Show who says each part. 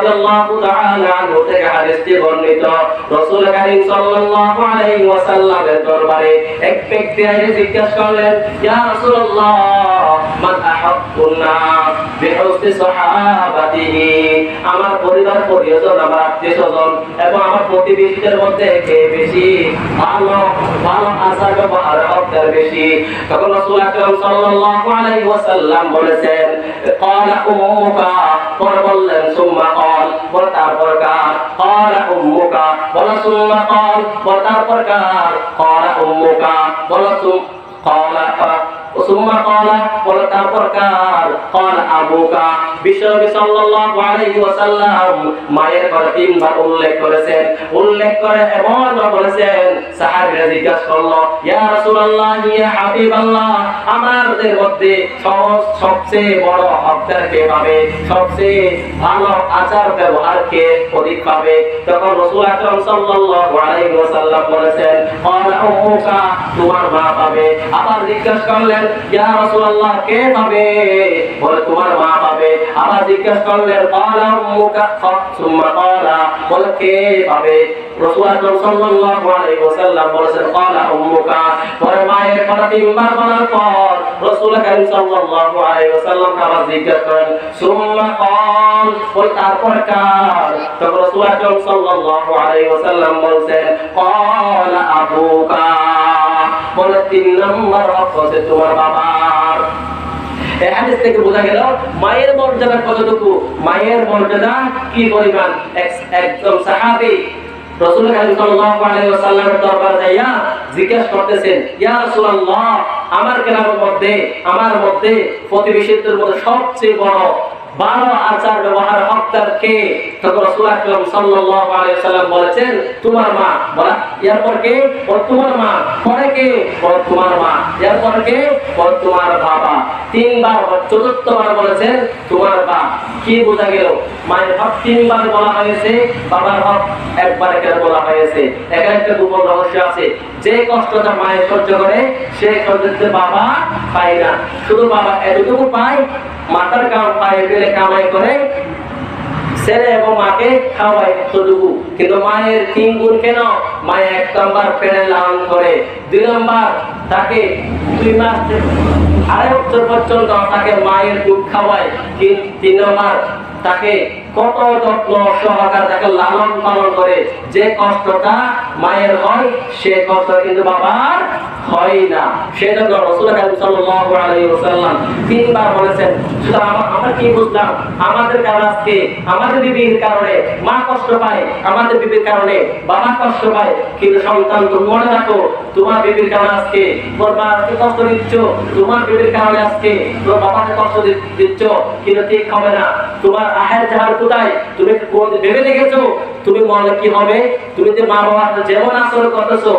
Speaker 1: রাদিয়াল্লাহু তাআলা আনহু থেকে হাদিসটি বর্ণিত, রাসূল কারীম সাল্লাল্লাহু আলাইহি ওয়াসাল্লামের দরবারে এক ব্যক্তি এসে জিজ্ঞাসা করলেন, ইয়া রাসূলুল্লাহ, মান আহাব্বুন নাস বিহুসনি সাহাবাতিহি, আমার পরিবার পরিজন, আমার আত্মীয়স্বজন এবং আমার প্রতিবেশীদের মধ্যে কে বেশি ভালো ভালো আচার ব্যবহার হকদার বেশি? তখন রাসূল আকরাম সাল্লাল্লাহু আলাইহি ওয়াসাল্লাম বলেছেন, ক্বালা উম্মুকা, পরে বললেন সুম্মা ক্বাল, পরে তারপর কার? ক্বালা উম্মুকা, বলা সুম্মা ক্বাল, পরে তারপর কার? ক্বালা উম্মুকা, বলা ক্বালা সুম্মা ক্বালা, পরে তারপর কার? ক্বালা আবুকা। বিশ্বনবী সাল্লাল্লাহু আলাইহি ওয়াসাল্লাম মায়ের কথা তিনবার উল্লেখ করেছেন। উল্লেখ করে এমন বলেছেন, সাহাবীরা জিজ্ঞাসা করলো, ইয়া রাসূলুল্লাহ, ইয়া হাবিবাল্লাহ, আমাদের মধ্যে সবচেয়ে বড় হকদার কে পাবে, সবচেয়ে ভালো আচার ব্যবহার কে অধিক পাবে? তখন রাসূল আকরাম সাল্লাল্লাহু আলাইহি ওয়াসাল্লাম বলেছেন, ক্বালা উম্মুকা, তোমার মা পাবে। আবার জিজ্ঞাসা করলেন, ইয়া রাসূলুল্লাহ, কে পাবে? বলে তোমার মা পাবে। আবার জিজ্ঞাসা করলেন, ক্বালা উম্মুকা, সুম্মা ক্বালা, বলে কে পাবে? রাসূল আকরাম সাল্লাল্লাহু আলাইহি ওয়াসাল্লাম বলেছেন, ক্বালা উম্মুকা। পরে মায়ের কথা তিনবার বলার পর রাসূল কারীম সাল্লাল্লাহু আলাইহি ওয়াসাল্লাম আবার জিজ্ঞাসা করেন, সুম্মা ক্বাল, বলে তারপর কার? তখন রাসূল আকরাম সাল্লাল্লাহু আলাইহি ওয়াসাল্লাম বলেছেন, ক্বালা আবুকা, বলে তিন নম্বর হক হচ্ছে তোমার বাবার। এই হাদিস থেকে বোঝা গেল মায়ের মর্যাদা কতটুকু, মায়ের মর্যাদা কি পরিমাণ। একজন সাহাবী রাসূল কারীম সাল্লাল্লাহু আলাইহি ওয়াসাল্লামের দরবারে যাইয়া জিজ্ঞাসা করতেছেন, ইয়া রাসূলুল্লাহ, আমার গ্রামের মধ্যে, আমার মধ্যে প্রতিবেশীদের মধ্যে সবচেয়ে বড় ভালো আচার ব্যবহার হকদার কে? তখন রাসূল আকরাম সাল্লাল্লাহু আলাইহি ওয়াসাল্লাম বলেছেন, তোমার মা। বলা, এরপর কে? বলে তোমার মা। পরে কে? বলে তোমার মা। এরপর কে? বলে তোমার বাবা। তিনবার, চতুর্থবার বলেছেন তোমার মা। কি বোঝা গেল? মায়ের হক তিনবার বলা হয়েছে, বাবার হক একবার কেন বলা হয়েছে? এখানে একটা গোপন রহস্য আছে। যে কষ্টটা মায়ের সহ্য করে সে কষ্টটা বাবা পায় না। শুধু বাবা এতটুকু পায়, মাথার কাম পায়ে ফেলে কামাই করে ছেলে এবং মাকে খাওয়ায় এতটুকু। কিন্তু মায়ের তিন গুণ কেন? মায়ের এক নম্বর পেটে লালন করে, দুই নম্বর তাকে 2 মাস 2.5 বছর পর্যন্ত তাকে মায়ের দুধ খাওয়ায়, তিন নম্বর তাকে কত যত্ন সহকারে তাকে লালন পালন করে। যে কষ্টটা মায়ের হয় সে কষ্ট কিন্তু বাবার হয় না। সেজন্য রাসূল কারীম সাল্লাল্লাহু আলাইহি ওয়াসাল্লাম তিনবার বলেছেন। সুতরাং আমরা কি বুঝলাম? আমাদের কারণে আজকে আমাদের বিবির কারণে মা কষ্ট পায়, আমাদের বিবির কারণে বাবা কষ্ট পায়। কিন্তু সন্তান, তুমি মনে রাখো, তোমার বিবির কারণে আজকে তোর মাকে কষ্ট দিচ্ছ, তোমার বিবির কারণে আজকে তোর বাবাকে কষ্ট দিচ্ছ, কিন্তু ঠিক হবে না। তোমার আহের জাহার কোথায় তুমি ভেবে দেখেছো? তুমি মনে কি হবে? তুমি যে মা বাবা যেমন আচরণ করতেছো